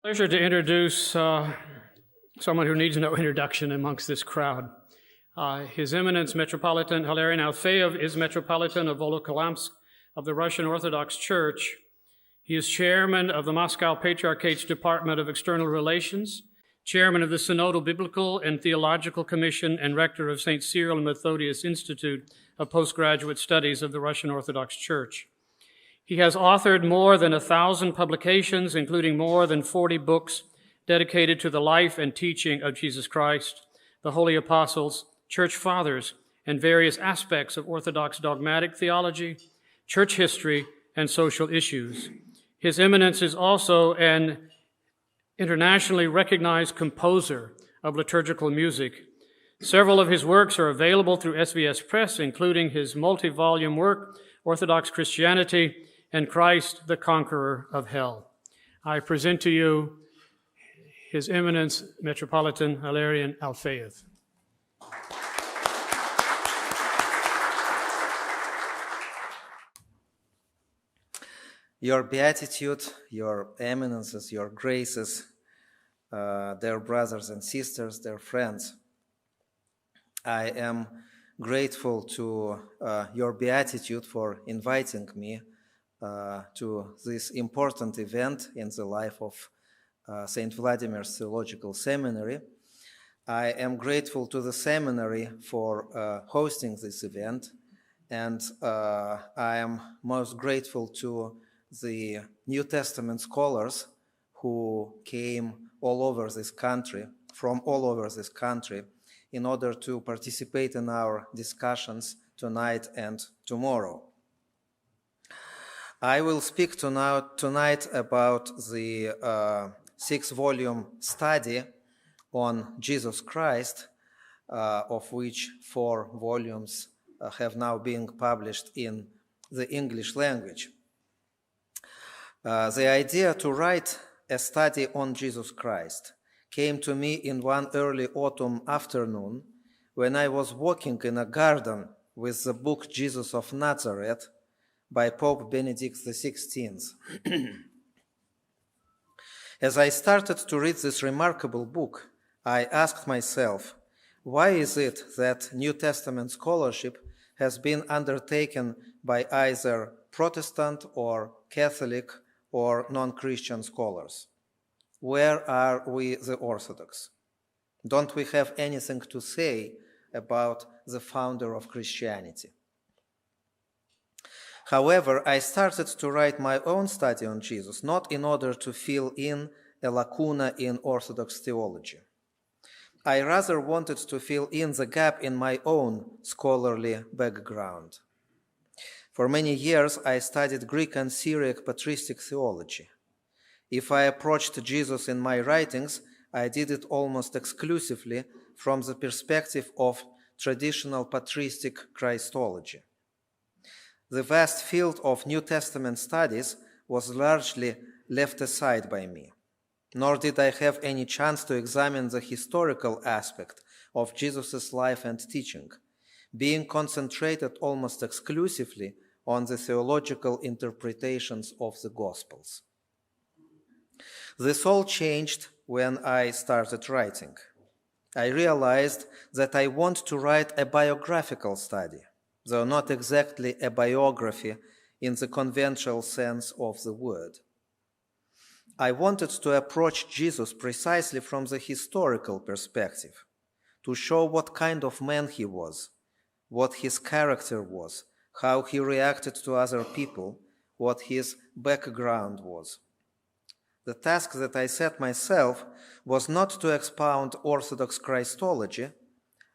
Pleasure to introduce someone who needs no introduction amongst this crowd. His Eminence Metropolitan Hilarion Alfeyev is Metropolitan of Volokholamsk of the Russian Orthodox Church. He is chairman of the Moscow Patriarchate's Department of External Relations, chairman of the Synodal Biblical and Theological Commission, and rector of St. Cyril and Methodius Institute of Postgraduate Studies of the Russian Orthodox Church. He has authored more than 1,000 publications, including more than 40 books dedicated to the life and teaching of Jesus Christ, the Holy Apostles, Church Fathers, and various aspects of Orthodox dogmatic theology, church history, and social issues. His Eminence is also an internationally recognized composer of liturgical music. Several of his works are available through SVS Press, including his multi-volume work, Orthodox Christianity and Christ, the Conqueror of Hell. I present to you His Eminence Metropolitan Hilarion Alfeyev. Your Beatitude, your Eminences, your Graces, dear brothers and sisters, dear friends, I am grateful to your Beatitude for inviting me to this important event in the life of St. Vladimir's Theological Seminary. I am grateful to the seminary for hosting this event, and I am most grateful to the New Testament scholars who came all over this country, from all over this country, in order to participate in our discussions tonight and tomorrow. I will speak tonight about the 6-volume study on Jesus Christ, of which 4 volumes have now been published in the English language. The idea to write a study on Jesus Christ came to me in one early autumn afternoon when I was walking in a garden with the book Jesus of Nazareth by Pope Benedict XVI. As I started to read this remarkable book, I asked myself, why is it that New Testament scholarship has been undertaken by either Protestant or Catholic or non-Christian scholars? Where are we, the Orthodox? Don't we have anything to say about the founder of Christianity? However, I started to write my own study on Jesus, not in order to fill in a lacuna in Orthodox theology. I rather wanted to fill in the gap in my own scholarly background. For many years, I studied Greek and Syriac patristic theology. If I approached Jesus in my writings, I did it almost exclusively from the perspective of traditional patristic Christology. The vast field of New Testament studies was largely left aside by me, nor did I have any chance to examine the historical aspect of Jesus' life and teaching, being concentrated almost exclusively on the theological interpretations of the Gospels. This all changed when I started writing. I realized that I want to write a biographical study, though not exactly a biography in the conventional sense of the word. I wanted to approach Jesus precisely from the historical perspective, to show what kind of man he was, what his character was, how he reacted to other people, what his background was. The task that I set myself was not to expound Orthodox Christology,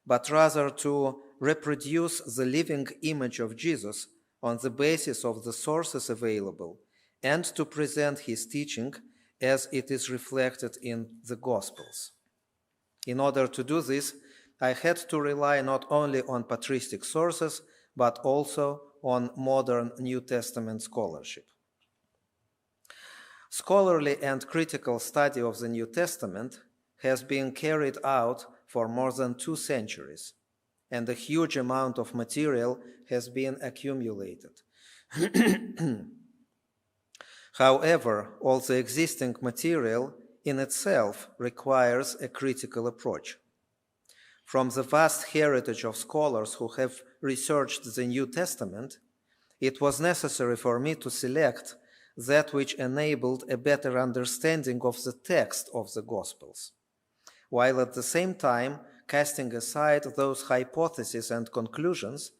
but rather to reproduce the living image of Jesus on the basis of the sources available and to present his teaching as it is reflected in the Gospels. In order to do this, I had to rely not only on patristic sources, but also on modern New Testament scholarship. Scholarly and critical study of the New Testament has been carried out for more than 2 centuries, and a huge amount of material has been accumulated. However, all the existing material in itself requires a critical approach. From the vast heritage of scholars who have researched the New Testament, it was necessary for me to select that which enabled a better understanding of the text of the Gospels, while at the same time casting aside those hypotheses and conclusions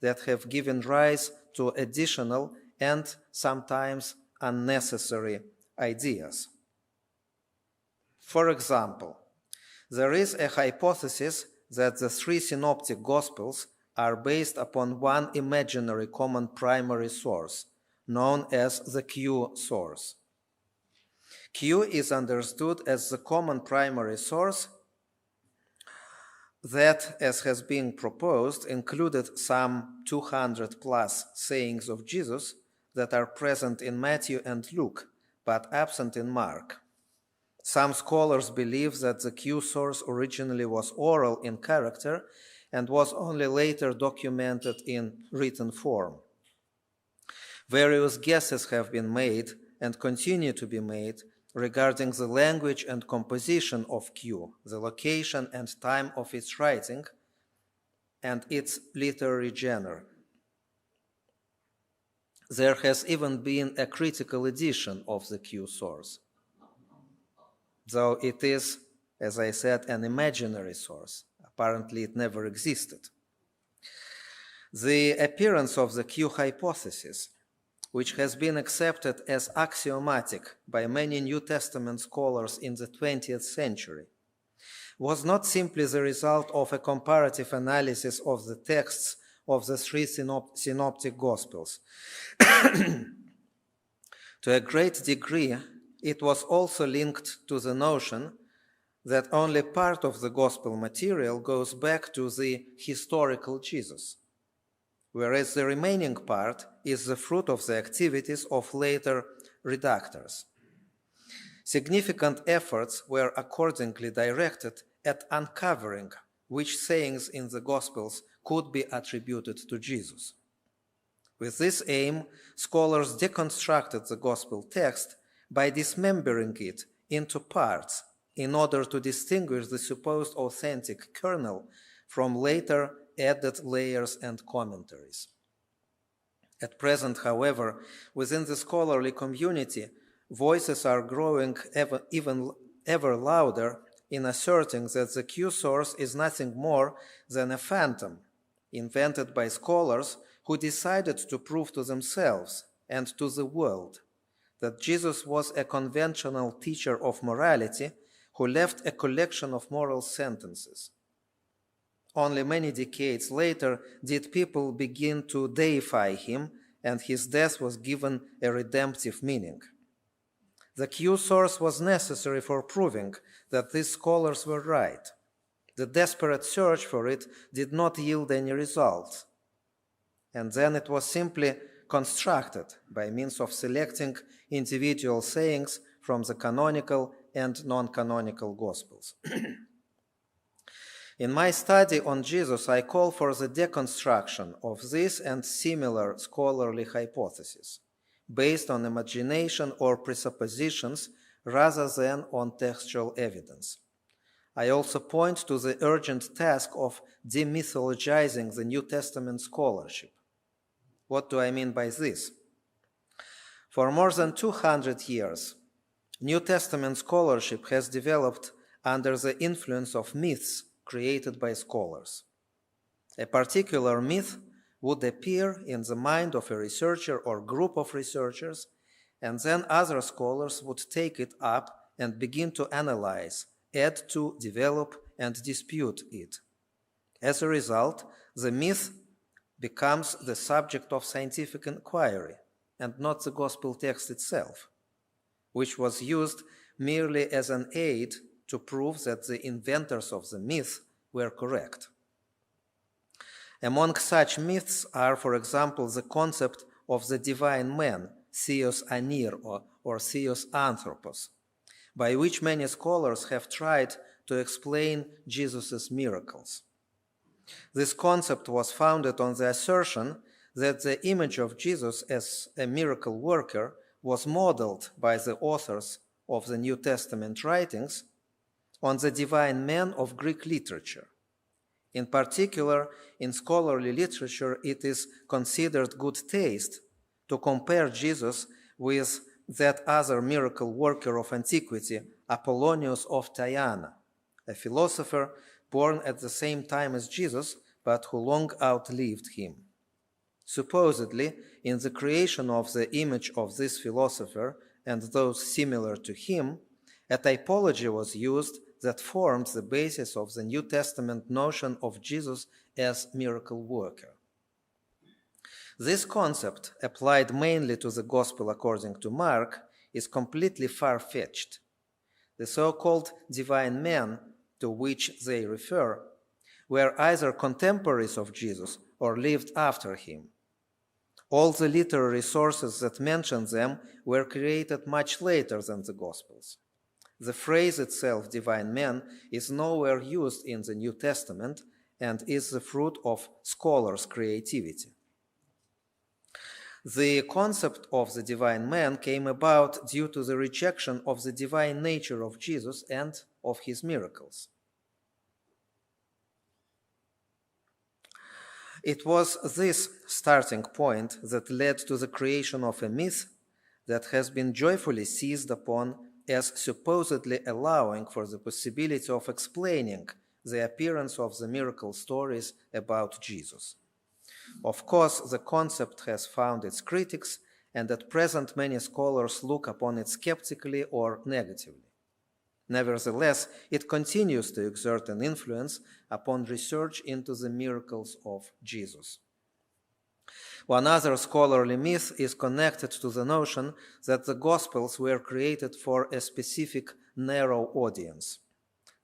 that have given rise to additional and sometimes unnecessary ideas. For example, there is a hypothesis that the three synoptic Gospels are based upon one imaginary common primary source, known as the Q source. Q is understood as the common primary source that, as has been proposed, included some 200 plus sayings of Jesus that are present in Matthew and Luke, but absent in Mark. Some scholars believe that the Q source originally was oral in character and was only later documented in written form. Various guesses have been made and continue to be made regarding the language and composition of Q, the location and time of its writing, and its literary genre. There has even been a critical edition of the Q source, though it is, as I said, an imaginary source. Apparently, it never existed. The appearance of the Q hypothesis, which has been accepted as axiomatic by many New Testament scholars in the 20th century, was not simply the result of a comparative analysis of the texts of the three synoptic Gospels. To a great degree, it was also linked to the notion that only part of the Gospel material goes back to the historical Jesus, whereas the remaining part is the fruit of the activities of later redactors. Significant efforts were accordingly directed at uncovering which sayings in the Gospels could be attributed to Jesus. With this aim, scholars deconstructed the Gospel text by dismembering it into parts in order to distinguish the supposed authentic kernel from later added layers and commentaries. At present, however, within the scholarly community, voices are growing ever louder in asserting that the Q source is nothing more than a phantom invented by scholars who decided to prove to themselves and to the world that Jesus was a conventional teacher of morality who left a collection of moral sentences. Only many decades later did people begin to deify him, and his death was given a redemptive meaning. The Q source was necessary for proving that these scholars were right. The desperate search for it did not yield any results, and then it was simply constructed by means of selecting individual sayings from the canonical and non-canonical Gospels. In my study on Jesus, I call for the deconstruction of this and similar scholarly hypotheses, based on imagination or presuppositions rather than on textual evidence. I also point to the urgent task of demythologizing the New Testament scholarship. What do I mean by this? For more than 200 years, New Testament scholarship has developed under the influence of myths created by scholars. A particular myth would appear in the mind of a researcher or group of researchers, and then other scholars would take it up and begin to analyze, add to, develop, and dispute it. As a result, the myth becomes the subject of scientific inquiry and not the gospel text itself, which was used merely as an aid to prove that the inventors of the myth were correct. Among such myths are, for example, the concept of the divine man, Theos Anir or Theos Anthropos, by which many scholars have tried to explain Jesus' miracles. This concept was founded on the assertion that the image of Jesus as a miracle worker was modeled by the authors of the New Testament writings on the divine men of Greek literature. In particular, in scholarly literature, it is considered good taste to compare Jesus with that other miracle worker of antiquity, Apollonius of Tyana, a philosopher born at the same time as Jesus, but who long outlived him. Supposedly, in the creation of the image of this philosopher and those similar to him, a typology was used that formed the basis of the New Testament notion of Jesus as miracle worker. This concept, applied mainly to the Gospel according to Mark, is completely far-fetched. The so-called divine men to which they refer were either contemporaries of Jesus or lived after him. All the literary sources that mention them were created much later than the Gospels. The phrase itself, divine men, is nowhere used in the New Testament and is the fruit of scholars' creativity. The concept of the divine man came about due to the rejection of the divine nature of Jesus and of his miracles. It was this starting point that led to the creation of a myth that has been joyfully seized upon as supposedly allowing for the possibility of explaining the appearance of the miracle stories about Jesus. Of course, the concept has found its critics, and at present many scholars look upon it skeptically or negatively. Nevertheless, it continues to exert an influence upon research into the miracles of Jesus. One other scholarly myth is connected to the notion that the Gospels were created for a specific narrow audience,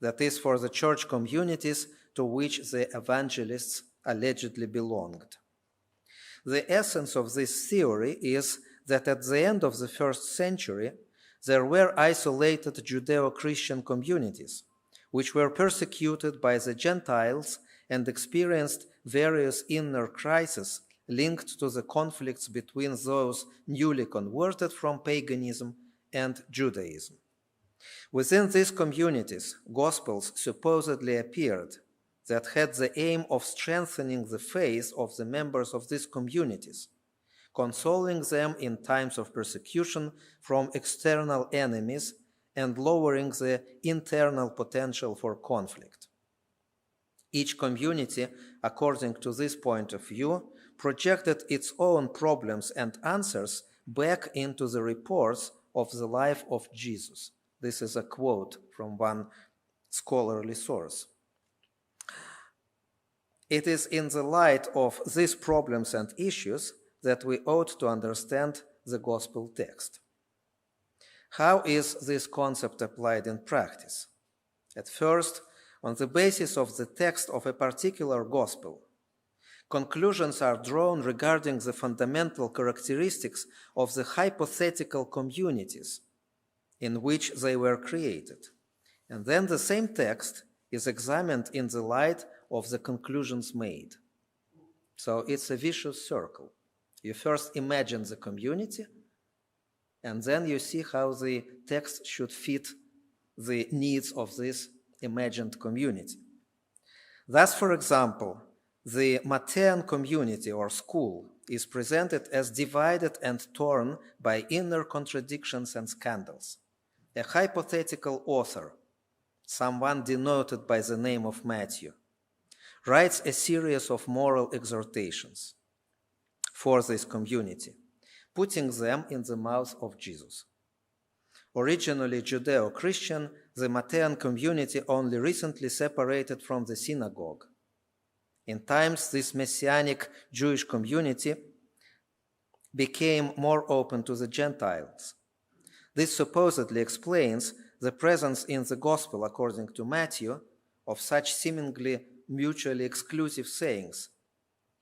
that is, for the church communities to which the evangelists allegedly belonged. The essence of this theory is that at the end of the first century, there were isolated Judeo-Christian communities, which were persecuted by the Gentiles and experienced various inner crises linked to the conflicts between those newly converted from paganism and Judaism. Within these communities, Gospels supposedly appeared that had the aim of strengthening the faith of the members of these communities, consoling them in times of persecution from external enemies and lowering the internal potential for conflict. Each community, according to this point of view, projected its own problems and answers back into the reports of the life of Jesus. This is a quote from one scholarly source. It is in the light of these problems and issues that we ought to understand the gospel text. How is this concept applied in practice? At first, on the basis of the text of a particular gospel, conclusions are drawn regarding the fundamental characteristics of the hypothetical communities in which they were created, and then the same text is examined in the light of the conclusions made. So it's a vicious circle. You first imagine the community, and then you see how the text should fit the needs of this imagined community. Thus, for example, the Matthean community or school is presented as divided and torn by inner contradictions and scandals. A hypothetical author, someone denoted by the name of Matthew, writes a series of moral exhortations for this community, putting them in the mouth of Jesus. Originally Judeo-Christian, the Matthean community only recently separated from the synagogue. In times, this Messianic Jewish community became more open to the Gentiles. This supposedly explains the presence in the Gospel, according to Matthew, of such seemingly mutually exclusive sayings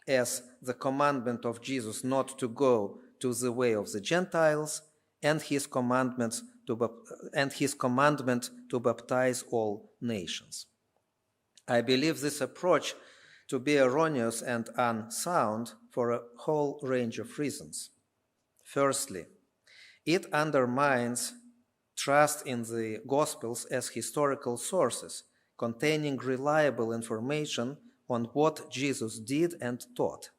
as the commandment of Jesus not to go to the way of the Gentiles and his commandment to baptize all nations. I believe this approach to be erroneous and unsound for a whole range of reasons. Firstly, it undermines trust in the Gospels as historical sources containing reliable information on what Jesus did and taught,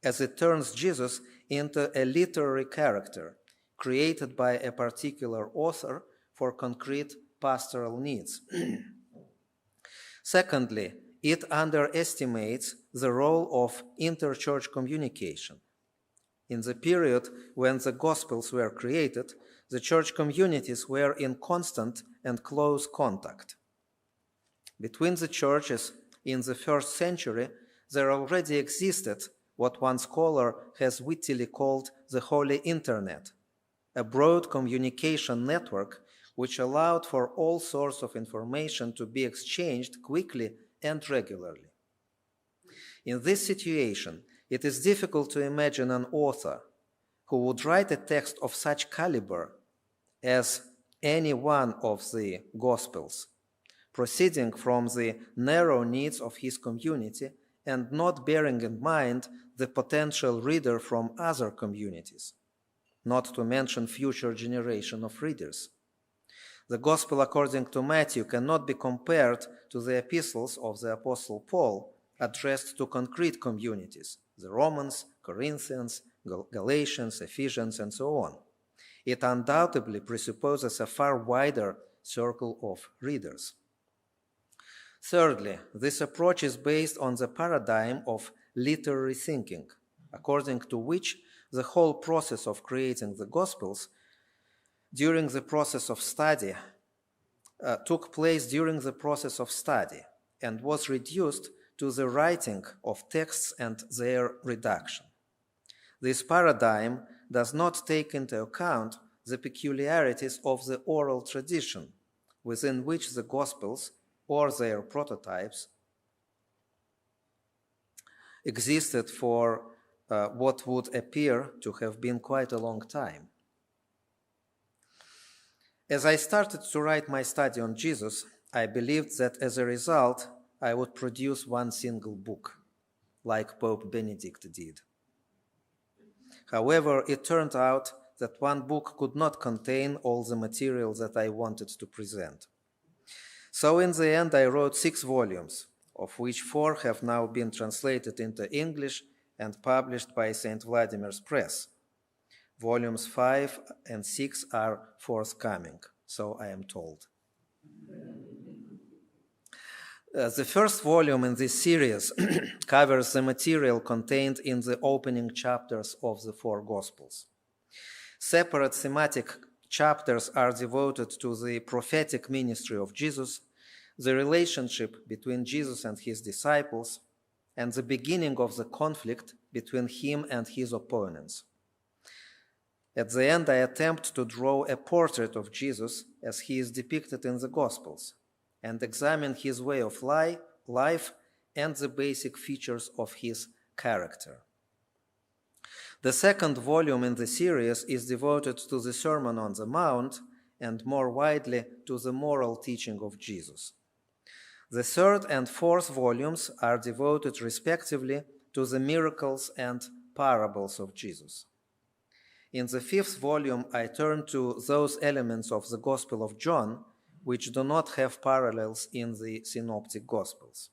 as it turns Jesus into a literary character created by a particular author for concrete pastoral needs. Secondly, it underestimates the role of interchurch communication. In the period when the Gospels were created, the church communities were in constant and close contact. Between the churches in the first century, there already existed what one scholar has wittily called the Holy Internet, a broad communication network which allowed for all sorts of information to be exchanged quickly and regularly. In this situation, it is difficult to imagine an author who would write a text of such caliber as any one of the Gospels, proceeding from the narrow needs of his community and not bearing in mind the potential reader from other communities, not to mention future generation of readers. The Gospel according to Matthew cannot be compared to the epistles of the Apostle Paul addressed to concrete communities, the Romans, Corinthians, Galatians, Ephesians, and so on. It undoubtedly presupposes a far wider circle of readers. Thirdly, this approach is based on the paradigm of literary thinking, according to which the whole process of creating the Gospels during the process of study took place during the process of study and was reduced to the writing of texts and their redaction. This paradigm does not take into account the peculiarities of the oral tradition within which the Gospels or their prototypes existed for what would appear to have been quite a long time. As I started to write my study on Jesus, I believed that as a result, I would produce one single book, like Pope Benedict did. However, it turned out that one book could not contain all the material that I wanted to present. So in the end, I wrote 6 volumes, of which 4 have now been translated into English and published by St. Vladimir's Press. Volumes 5 and 6 are forthcoming, so I am told. The first volume in this series covers the material contained in the opening chapters of the 4 Gospels. Separate thematic chapters are devoted to the prophetic ministry of Jesus, the relationship between Jesus and his disciples, and the beginning of the conflict between him and his opponents. At the end, I attempt to draw a portrait of Jesus as he is depicted in the Gospels and examine his way of life and the basic features of his character. The second volume in the series is devoted to the Sermon on the Mount and more widely to the moral teaching of Jesus. The third and fourth volumes are devoted respectively to the miracles and parables of Jesus. In the 5th volume, I turn to those elements of the Gospel of John which do not have parallels in the Synoptic Gospels.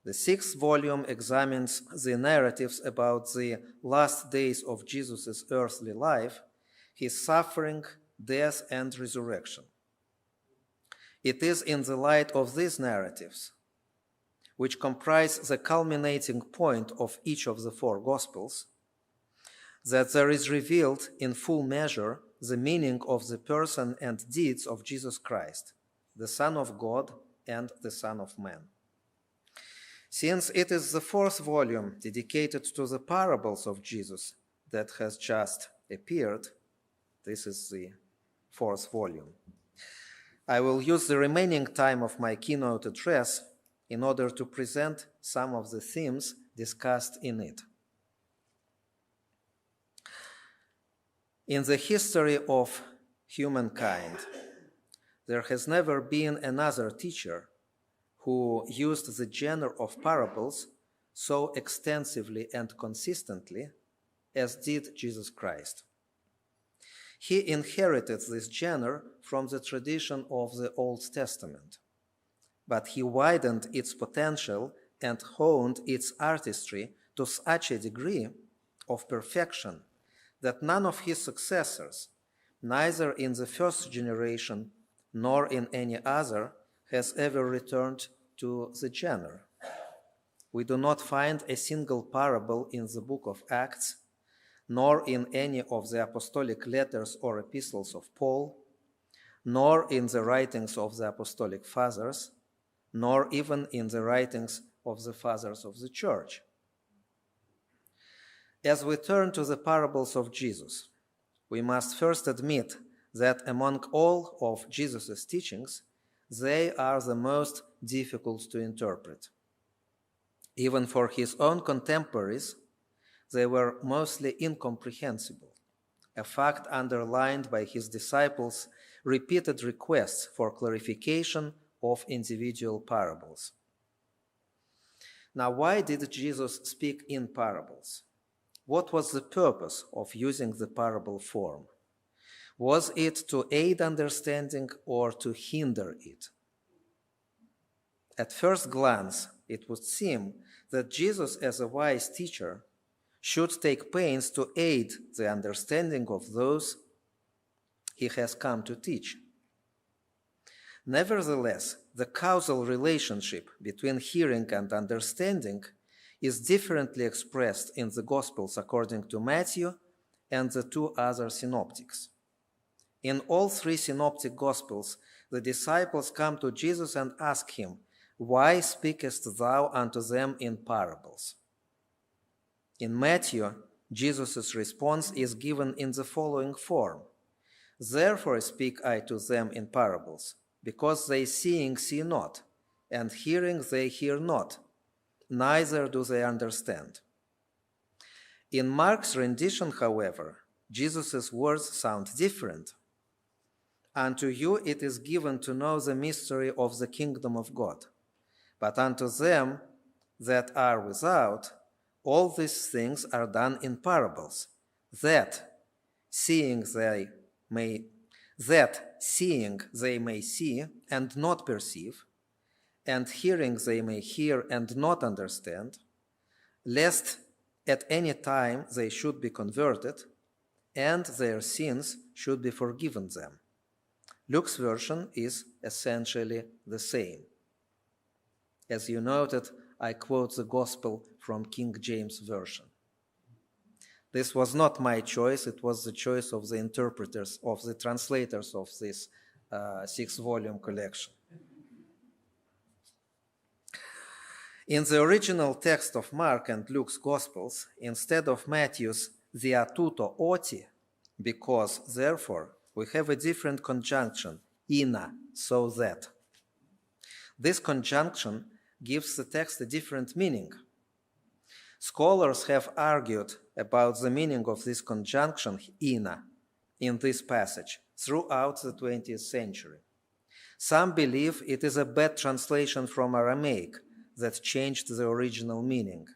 The 6th volume examines the narratives about the last days of Jesus' earthly life, his suffering, death, and resurrection. It is in the light of these narratives, which comprise the culminating point of each of the 4 Gospels, that there is revealed in full measure the meaning of the person and deeds of Jesus Christ, the Son of God and the Son of Man. Since it is the 4th volume dedicated to the parables of Jesus that has just appeared, this is the 4th volume, I will use the remaining time of my keynote address in order to present some of the themes discussed in it. In the history of humankind, there has never been another teacher who used the genre of parables so extensively and consistently as did Jesus Christ. He inherited this genre from the tradition of the Old Testament, but he widened its potential and honed its artistry to such a degree of perfection that none of his successors, neither in the first generation nor in any other, has ever returned to the genre. We do not find a single parable in the book of Acts, nor in any of the apostolic letters or epistles of Paul, nor in the writings of the apostolic fathers, nor even in the writings of the fathers of the church. As we turn to the parables of Jesus, we must first admit that among all of Jesus' teachings, they are the most difficult to interpret. Even for his own contemporaries, they were mostly incomprehensible, a fact underlined by his disciples' repeated requests for clarification of individual parables. Now, why did Jesus speak in parables? What was the purpose of using the parable form? Was it to aid understanding or to hinder it? At first glance, it would seem that Jesus, as a wise teacher, should take pains to aid the understanding of those he has come to teach. Nevertheless, the causal relationship between hearing and understanding is differently expressed in the Gospels according to Matthew and the two other synoptics. In all three synoptic Gospels, the disciples come to Jesus and ask him, "Why speakest thou unto them in parables?" In Matthew, Jesus' response is given in the following form: "Therefore speak I to them in parables, because they seeing see not, and hearing they hear not, neither do they understand." In Mark's rendition, however, Jesus' words sound different. "Unto you it is given to know the mystery of the kingdom of God, but unto them that are without, all these things are done in parables, that seeing they may see and not perceive, and hearing they may hear and not understand, lest at any time they should be converted, and their sins should be forgiven them." Luke's version is essentially the same. As you noted, I quote the Gospel from King James Version. This was not my choice, it was the choice of the interpreters, of the translators of this six-volume collection. In the original text of Mark and Luke's Gospels, instead of Matthew's diatuto oti, because therefore, we have a different conjunction, ina, so that. This conjunction gives the text a different meaning. Scholars have argued about the meaning of this conjunction, ina, in this passage throughout the 20th century. Some believe it is a bad translation from Aramaic that changed the original meaning.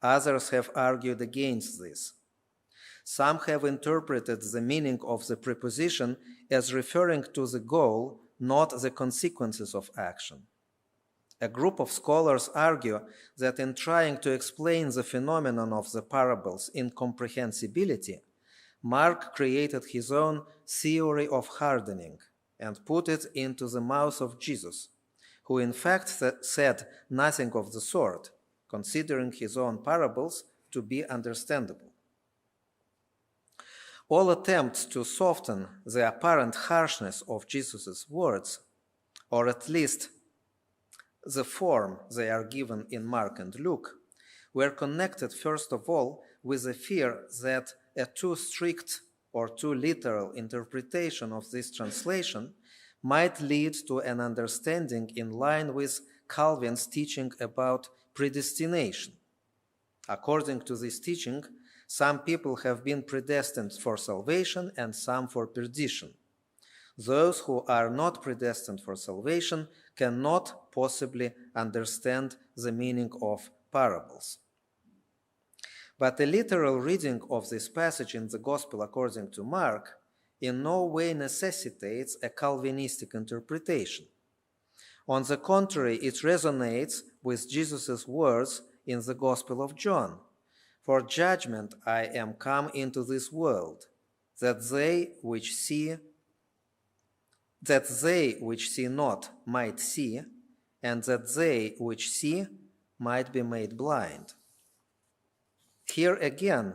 Others have argued against this. Some have interpreted the meaning of the preposition as referring to the goal, not the consequences of action. A group of scholars argue that in trying to explain the phenomenon of the parable's incomprehensibility, Mark created his own theory of hardening and put it into the mouth of Jesus, who in fact said nothing of the sort, considering his own parables to be understandable. All attempts to soften the apparent harshness of Jesus' words, or at least the form they are given in Mark and Luke, were connected first of all with the fear that a too strict or too literal interpretation of this translation might lead to an understanding in line with Calvin's teaching about predestination. According to this teaching, some people have been predestined for salvation and some for perdition. Those who are not predestined for salvation cannot possibly understand the meaning of parables. But a literal reading of this passage in the Gospel according to Mark in no way necessitates a Calvinistic interpretation. On the contrary, it resonates with Jesus' words in the Gospel of John. For judgment I am come into this world, that they which see not might see, and that they which see might be made blind. Here again,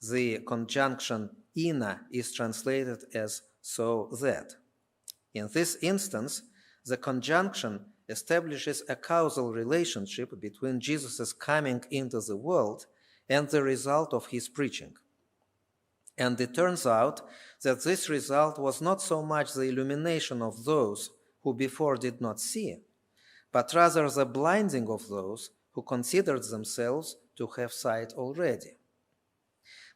the conjunction ina is translated as so that. In this instance, the conjunction establishes a causal relationship between Jesus' coming into the world and the result of his preaching. And it turns out that this result was not so much the illumination of those who before did not see, but rather the blinding of those who considered themselves to have sight already.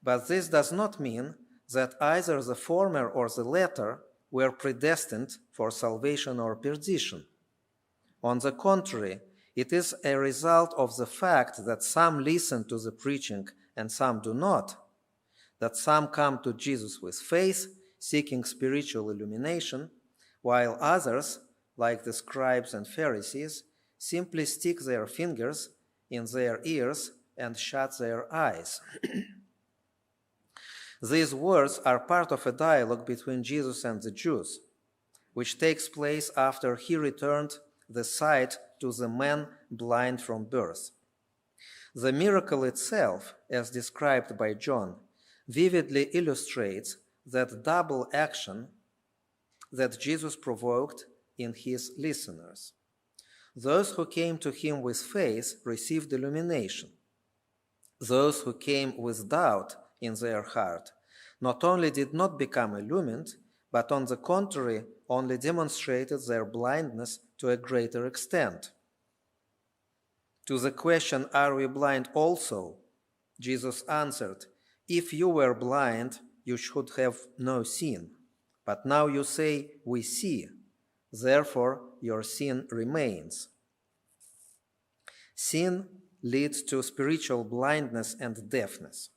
But this does not mean that either the former or the latter were predestined for salvation or perdition. On the contrary, it is a result of the fact that some listen to the preaching and some do not, that some come to Jesus with faith, seeking spiritual illumination, while others, like the scribes and Pharisees, simply stick their fingers in their ears and shut their eyes. These words are part of a dialogue between Jesus and the Jews, which takes place after he returned the sight to the man blind from birth. The miracle itself, as described by John, vividly illustrates that double action that Jesus provoked in his listeners. Those who came to him with faith received illumination. Those who came with doubt in their heart not only did not become illumined, but on the contrary, only demonstrated their blindness to a greater extent. To the question, "Are we blind also?" Jesus answered, "If you were blind, you should have no sin. But now you say, 'We see,' therefore your sin remains." Sin leads to spiritual blindness and deafness.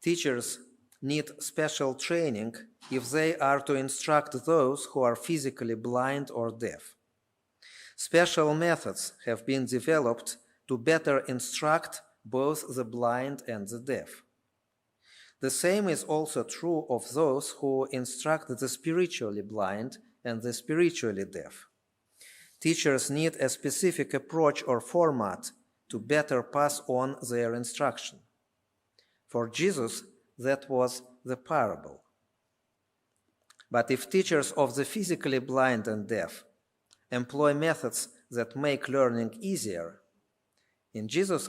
Teachers need special training if they are to instruct those who are physically blind or deaf. Special methods have been developed to better instruct both the blind and the deaf. The same is also true of those who instruct the spiritually blind and the spiritually deaf. Teachers need a specific approach or format to better pass on their instruction. For Jesus, that was the parable. But if teachers of the physically blind and deaf employ methods that make learning easier, in Jesus'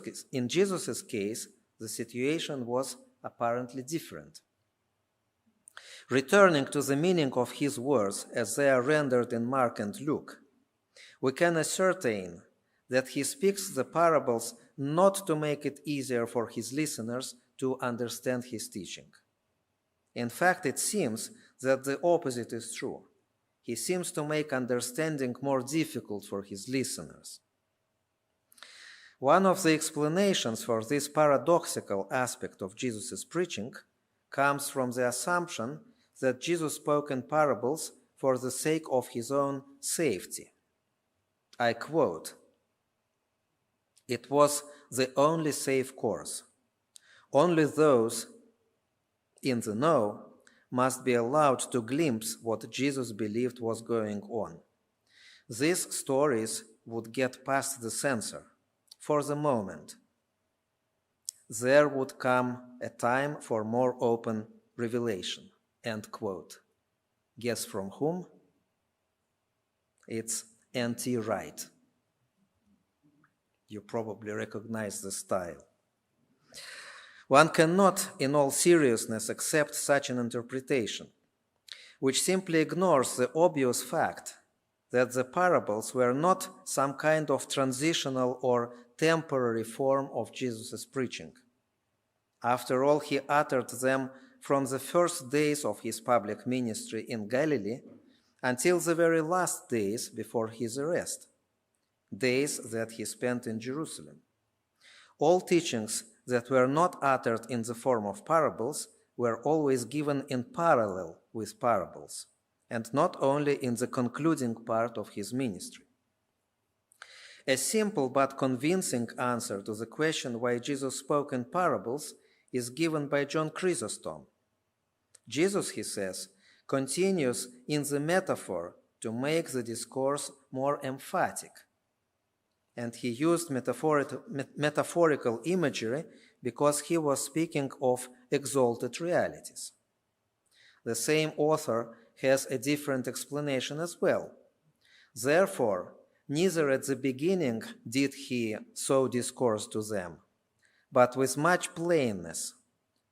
case, the situation was apparently different. Returning to the meaning of his words as they are rendered in Mark and Luke, we can ascertain that he speaks the parables not to make it easier for his listeners to understand his teaching. In fact, it seems that the opposite is true. He seems to make understanding more difficult for his listeners. One of the explanations for this paradoxical aspect of Jesus' preaching comes from the assumption that Jesus spoke in parables for the sake of his own safety. I quote, "It was the only safe course. Only those in the know must be allowed to glimpse what Jesus believed was going on. These stories would get past the censor for the moment. There would come a time for more open revelation." End quote. Guess from whom? It's N.T. Wright. You probably recognize the style. One cannot, in all seriousness, accept such an interpretation, which simply ignores the obvious fact that the parables were not some kind of transitional or temporary form of Jesus' preaching. After all, he uttered them from the first days of his public ministry in Galilee until the very last days before his arrest, days that he spent in Jerusalem. All teachings that were not uttered in the form of parables were always given in parallel with parables, and not only in the concluding part of his ministry. A simple but convincing answer to the question why Jesus spoke in parables is given by John Chrysostom. Jesus, he says, continues in the metaphor to make the discourse more emphatic. And he used metaphorical imagery because he was speaking of exalted realities. The same author has a different explanation as well. Therefore, neither at the beginning did he so discourse to them, but with much plainness,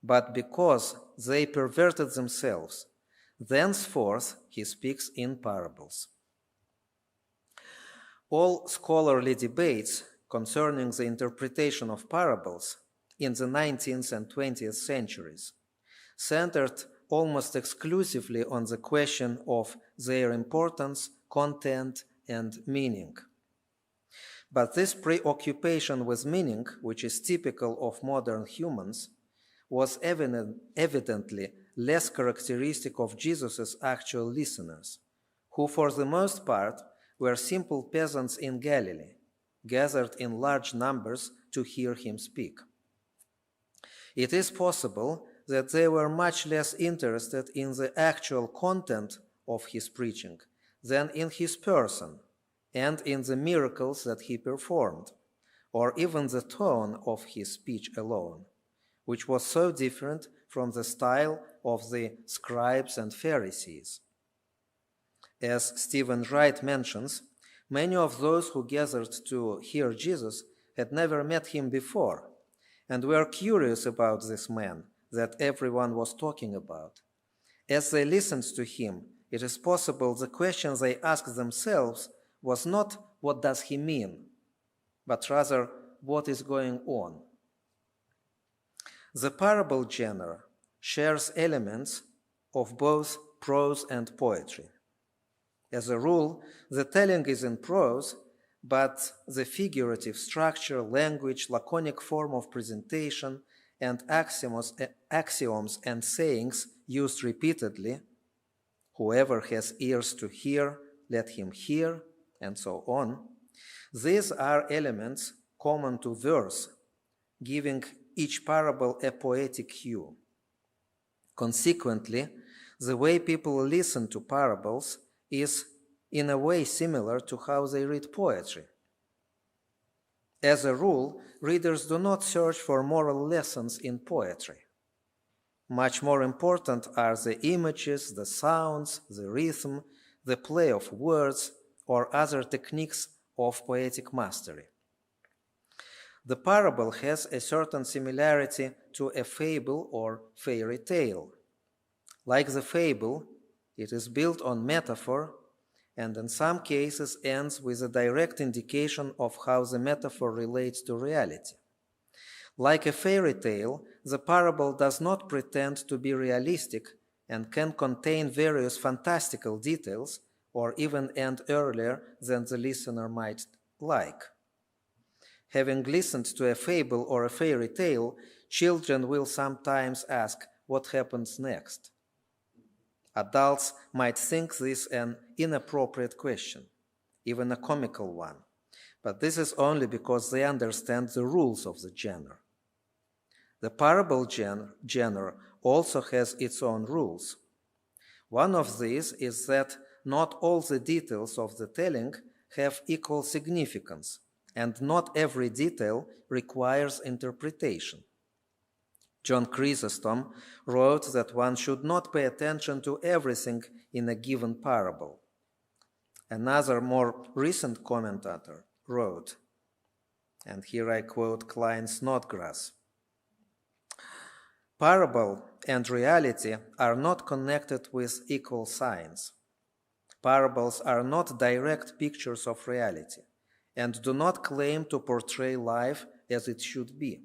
but because they perverted themselves, thenceforth he speaks in parables. All scholarly debates concerning the interpretation of parables in the 19th and 20th centuries centered almost exclusively on the question of their importance, content, and meaning. But this preoccupation with meaning, which is typical of modern humans, was evidently less characteristic of Jesus' actual listeners, who for the most part were simple peasants in Galilee, gathered in large numbers to hear him speak. It is possible that they were much less interested in the actual content of his preaching than in his person and in the miracles that he performed, or even the tone of his speech alone, which was so different from the style of the scribes and Pharisees. As Stephen Wright mentions, many of those who gathered to hear Jesus had never met him before, and were curious about this man that everyone was talking about. As they listened to him, it is possible the question they asked themselves was not, what does he mean, but rather, what is going on? The parable genre shares elements of both prose and poetry. As a rule, the telling is in prose, but the figurative structure, language, laconic form of presentation, and axioms and sayings used repeatedly, whoever has ears to hear, let him hear, and so on, these are elements common to verse, giving each parable a poetic hue. Consequently, the way people listen to parables is in a way similar to how they read poetry. As a rule, readers do not search for moral lessons in poetry. Much more important are the images, the sounds, the rhythm, the play of words, or other techniques of poetic mastery. The parable has a certain similarity to a fable or fairy tale. Like the fable, it is built on metaphor and in some cases ends with a direct indication of how the metaphor relates to reality. Like a fairy tale, the parable does not pretend to be realistic and can contain various fantastical details or even end earlier than the listener might like. Having listened to a fable or a fairy tale, children will sometimes ask, what happens next? Adults might think this an inappropriate question, even a comical one, but this is only because they understand the rules of the genre. The parable genre also has its own rules. One of these is that not all the details of the telling have equal significance, and not every detail requires interpretation. John Chrysostom wrote that one should not pay attention to everything in a given parable. Another more recent commentator wrote, and here I quote Klein Snodgrass, "Parable and reality are not connected with equal signs. Parables are not direct pictures of reality and do not claim to portray life as it should be.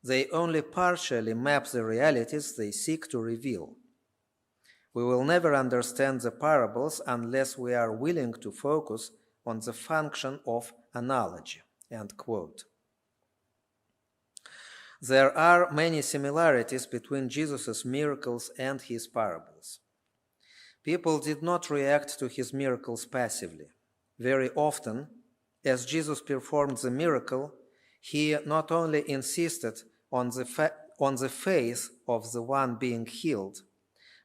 They only partially map the realities they seek to reveal. We will never understand the parables unless we are willing to focus on the function of analogy." End quote. There are many similarities between Jesus' miracles and his parables. People did not react to his miracles passively. Very often, as Jesus performed the miracle, he not only insisted on the faith of the one being healed,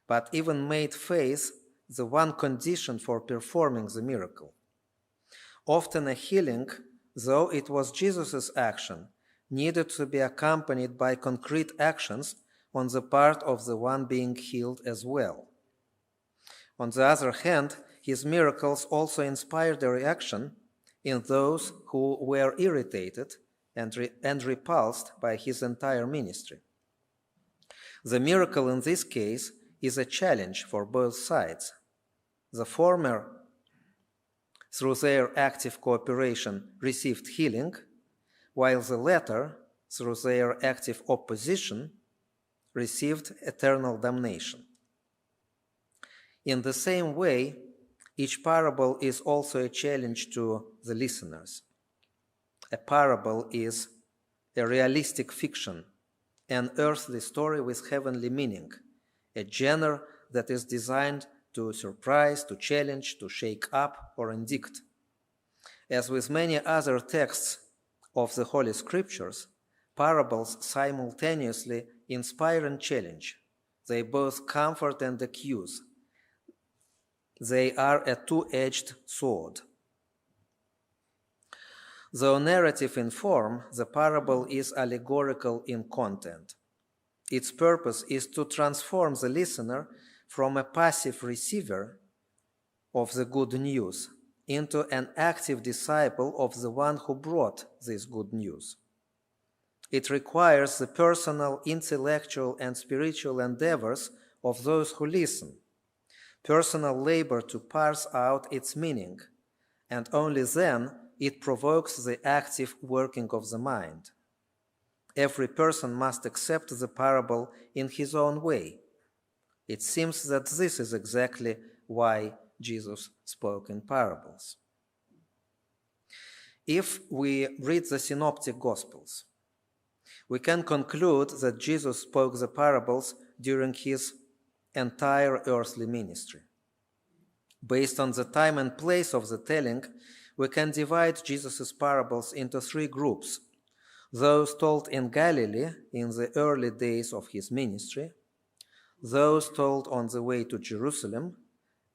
but even made faith the one condition for performing the miracle. Often a healing, though it was Jesus' action, needed to be accompanied by concrete actions on the part of the one being healed as well. On the other hand, his miracles also inspired a reaction in those who were irritated and repulsed by his entire ministry. The miracle in this case is a challenge for both sides. The former, through their active cooperation, received healing, while the latter, through their active opposition, received eternal damnation. In the same way, each parable is also a challenge to the listeners. A parable is a realistic fiction, an earthly story with heavenly meaning, a genre that is designed to surprise, to challenge, to shake up, or indict. As with many other texts of the Holy Scriptures, parables simultaneously inspire and challenge. They both comfort and accuse. They are a two-edged sword. Though narrative in form, the parable is allegorical in content. Its purpose is to transform the listener from a passive receiver of the good news into an active disciple of the one who brought this good news. It requires the personal, intellectual, and spiritual endeavors of those who listen, personal labor to parse out its meaning, and only then it provokes the active working of the mind. Every person must accept the parable in his own way. It seems that this is exactly why Jesus spoke in parables. If we read the Synoptic Gospels, we can conclude that Jesus spoke the parables during his entire earthly ministry. Based on the time and place of the telling, we can divide Jesus' parables into three groups: those told in Galilee in the early days of his ministry, those told on the way to Jerusalem,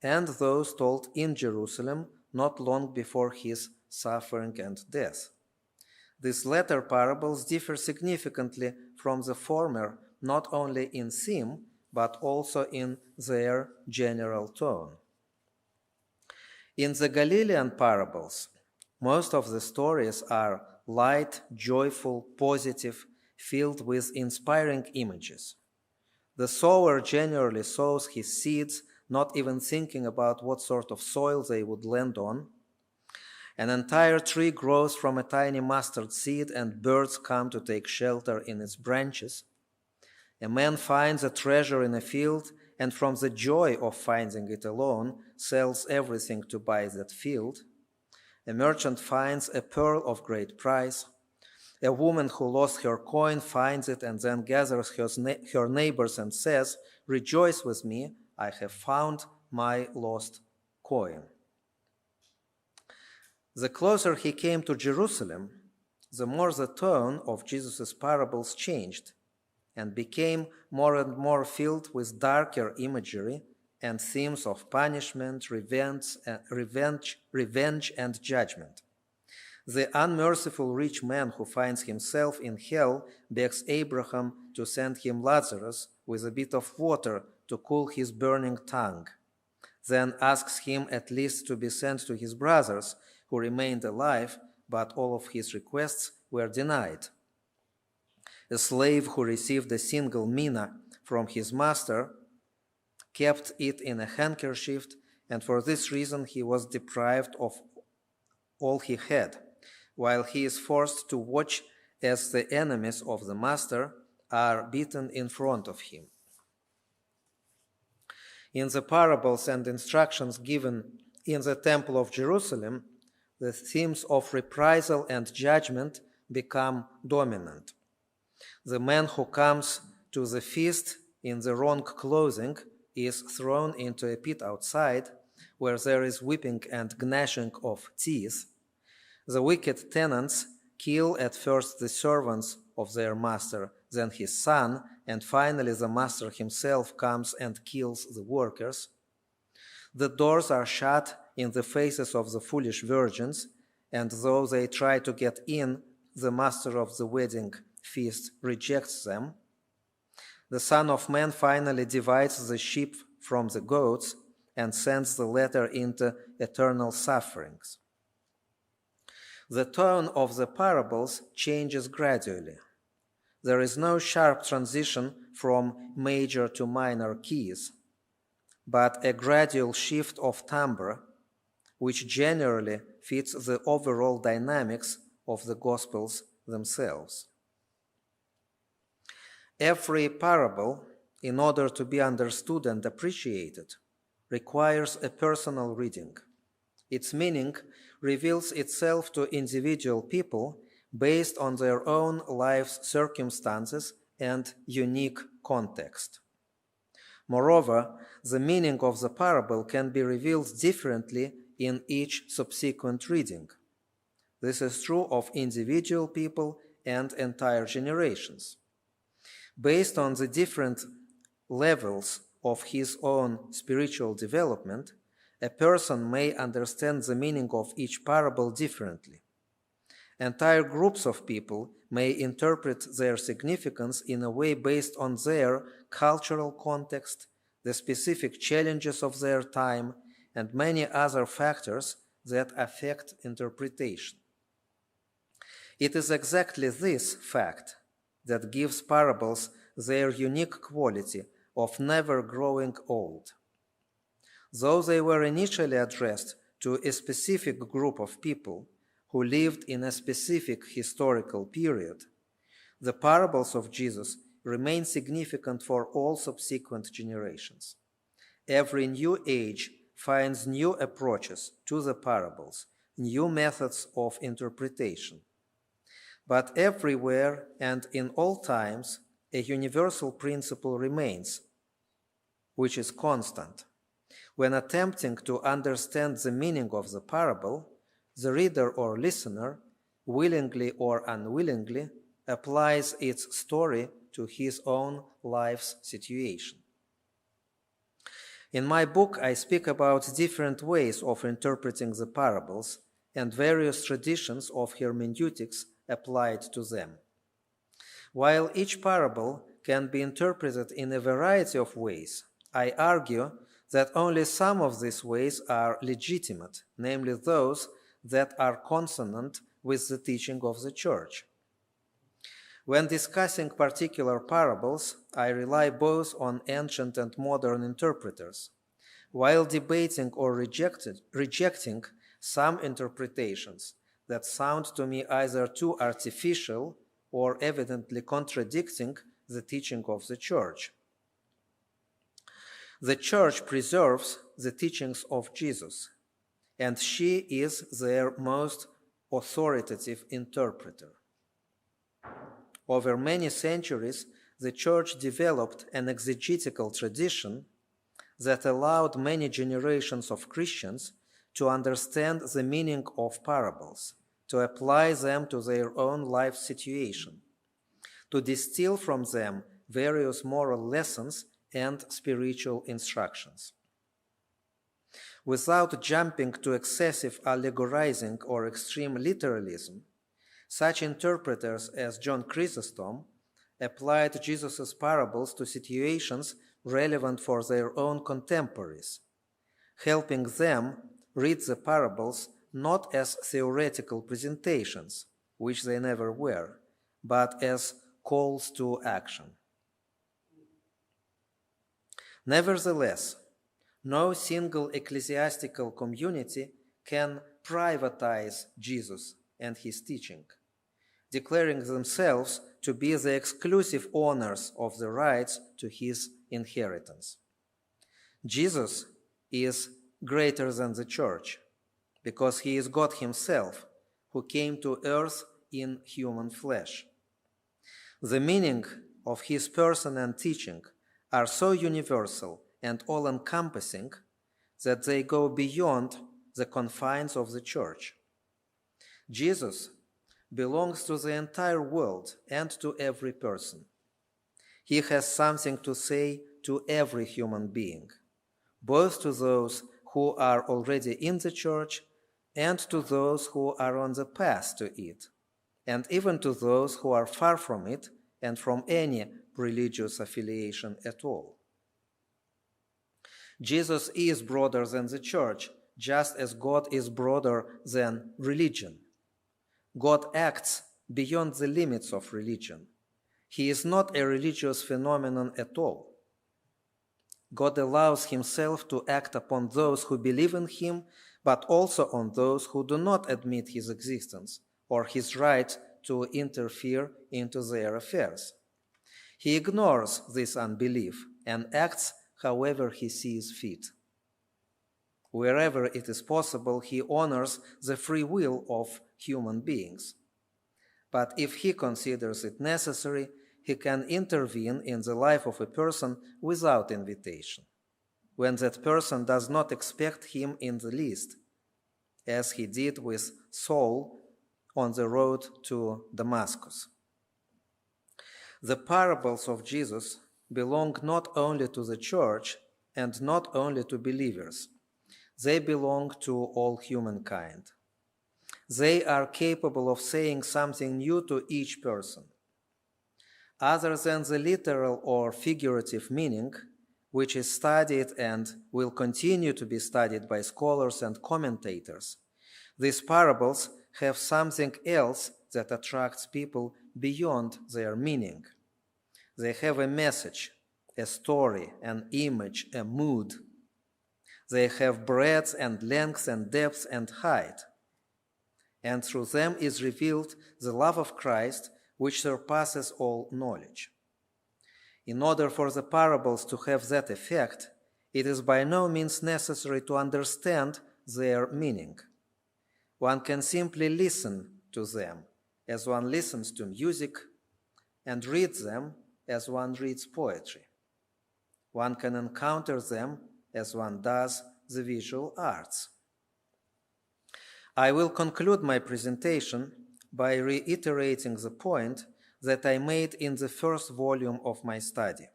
and those told in Jerusalem not long before his suffering and death. These latter parables differ significantly from the former, not only in theme, but also in their general tone. In the Galilean parables, most of the stories are light, joyful, positive, filled with inspiring images. The sower generally sows his seeds, not even thinking about what sort of soil they would land on. An entire tree grows from a tiny mustard seed, and birds come to take shelter in its branches. A man finds a treasure in a field, and from the joy of finding it alone, sells everything to buy that field. A merchant finds a pearl of great price. A woman who lost her coin finds it and then gathers her neighbors and says, "Rejoice with me, I have found my lost coin." The closer he came to Jerusalem, the more the tone of Jesus' parables changed and became more and more filled with darker imagery and themes of punishment, revenge, and judgment. The unmerciful rich man who finds himself in hell begs Abraham to send him Lazarus with a bit of water to cool his burning tongue, then asks him at least to be sent to his brothers who remained alive, but all of his requests were denied. A slave who received a single mina from his master kept it in a handkerchief, and for this reason he was deprived of all he had, while he is forced to watch as the enemies of the master are beaten in front of him. In the parables and instructions given in the Temple of Jerusalem, the themes of reprisal and judgment become dominant. The man who comes to the feast in the wrong clothing is thrown into a pit outside, where there is weeping and gnashing of teeth, the wicked tenants kill at first the servants of their master, then his son, and finally the master himself comes and kills the workers. The doors are shut in the faces of the foolish virgins, and though they try to get in, the master of the wedding feast rejects them. The Son of Man finally divides the sheep from the goats and sends the latter into eternal sufferings. The tone of the parables changes gradually. There is no sharp transition from major to minor keys, but a gradual shift of timbre, which generally fits the overall dynamics of the Gospels themselves. Every parable, in order to be understood and appreciated, requires a personal reading. Its meaning reveals itself to individual people based on their own life's circumstances and unique context. Moreover, the meaning of the parable can be revealed differently in each subsequent reading. This is true of individual people and entire generations. Based on the different levels of his own spiritual development, a person may understand the meaning of each parable differently. Entire groups of people may interpret their significance in a way based on their cultural context, the specific challenges of their time, and many other factors that affect interpretation. It is exactly this fact that gives parables their unique quality of never growing old. Though they were initially addressed to a specific group of people who lived in a specific historical period, the parables of Jesus remain significant for all subsequent generations. Every new age finds new approaches to the parables, new methods of interpretation. But everywhere and in all times, a universal principle remains, which is constant. When attempting to understand the meaning of the parable, the reader or listener, willingly or unwillingly, applies its story to his own life's situation. In my book, I speak about different ways of interpreting the parables and various traditions of hermeneutics applied to them. While each parable can be interpreted in a variety of ways, I argue that only some of these ways are legitimate, namely those that are consonant with the teaching of the Church. When discussing particular parables, I rely both on ancient and modern interpreters, while debating or rejecting some interpretations that sound to me either too artificial or evidently contradicting the teaching of the Church. The Church preserves the teachings of Jesus, and she is their most authoritative interpreter. Over many centuries, the Church developed an exegetical tradition that allowed many generations of Christians to understand the meaning of parables, to apply them to their own life situation, to distill from them various moral lessons and spiritual instructions. Without jumping to excessive allegorizing or extreme literalism, such interpreters as John Chrysostom applied Jesus' parables to situations relevant for their own contemporaries, helping them read the parables not as theoretical presentations, which they never were, but as calls to action. Nevertheless, no single ecclesiastical community can privatize Jesus and his teaching, declaring themselves to be the exclusive owners of the rights to his inheritance. Jesus is greater than the Church, because he is God himself, who came to earth in human flesh. The meaning of his person and teaching are so universal and all-encompassing that they go beyond the confines of the church. Jesus belongs to the entire world and to every person. He has something to say to every human being, both to those who are already in the church and to those who are on the path to it, and even to those who are far from it and from any religious affiliation at all. Jesus is broader than the church, just as God is broader than religion. God acts beyond the limits of religion. He is not a religious phenomenon at all. God allows himself to act upon those who believe in him, but also on those who do not admit his existence or his right to interfere into their affairs. He ignores this unbelief and acts however he sees fit. Wherever it is possible, he honors the free will of human beings. But if he considers it necessary, he can intervene in the life of a person without invitation, when that person does not expect him in the least, as he did with Saul on the road to Damascus. The parables of Jesus belong not only to the church and not only to believers. They belong to all humankind. They are capable of saying something new to each person. Other than the literal or figurative meaning, which is studied and will continue to be studied by scholars and commentators, these parables have something else that attracts people beyond their meaning. They have a message, a story, an image, a mood. They have breadth and length and depth and height. And through them is revealed the love of Christ, which surpasses all knowledge. In order for the parables to have that effect, it is by no means necessary to understand their meaning. One can simply listen to them as one listens to music and read them as one reads poetry. One can encounter them as one does the visual arts. I will conclude my presentation by reiterating the point that I made in the first volume of my study.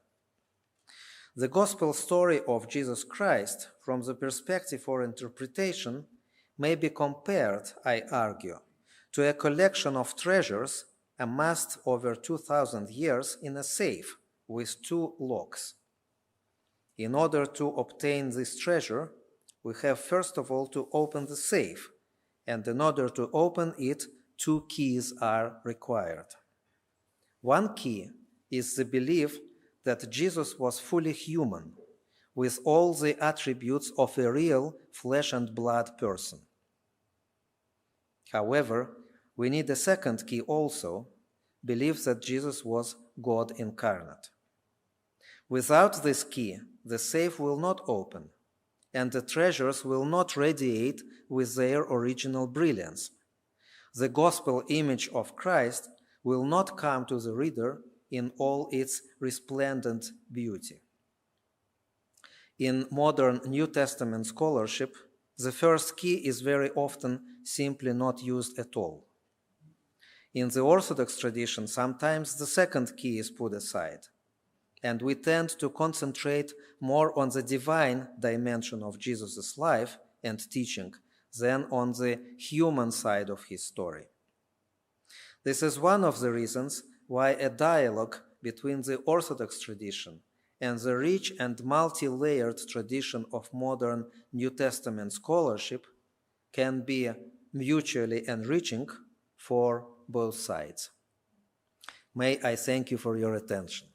The gospel story of Jesus Christ, from the perspective or interpretation, may be compared, I argue, to a collection of treasures amassed over 2,000 years in a safe with 2 locks. In order to obtain this treasure, we have first of all to open the safe, and in order to open it, 2 keys are required. One key is the belief that Jesus was fully human, with all the attributes of a real flesh and blood person. However, we need a second key also, belief that Jesus was God incarnate. Without this key, the safe will not open, and the treasures will not radiate with their original brilliance. The gospel image of Christ will not come to the reader in all its resplendent beauty. In modern New Testament scholarship, the first key is very often simply not used at all. In the Orthodox tradition, sometimes the second key is put aside, and we tend to concentrate more on the divine dimension of Jesus' life and teaching than on the human side of his story. This is one of the reasons why a dialogue between the Orthodox tradition and the rich and multi-layered tradition of modern New Testament scholarship can be mutually enriching for both sides. May I thank you for your attention.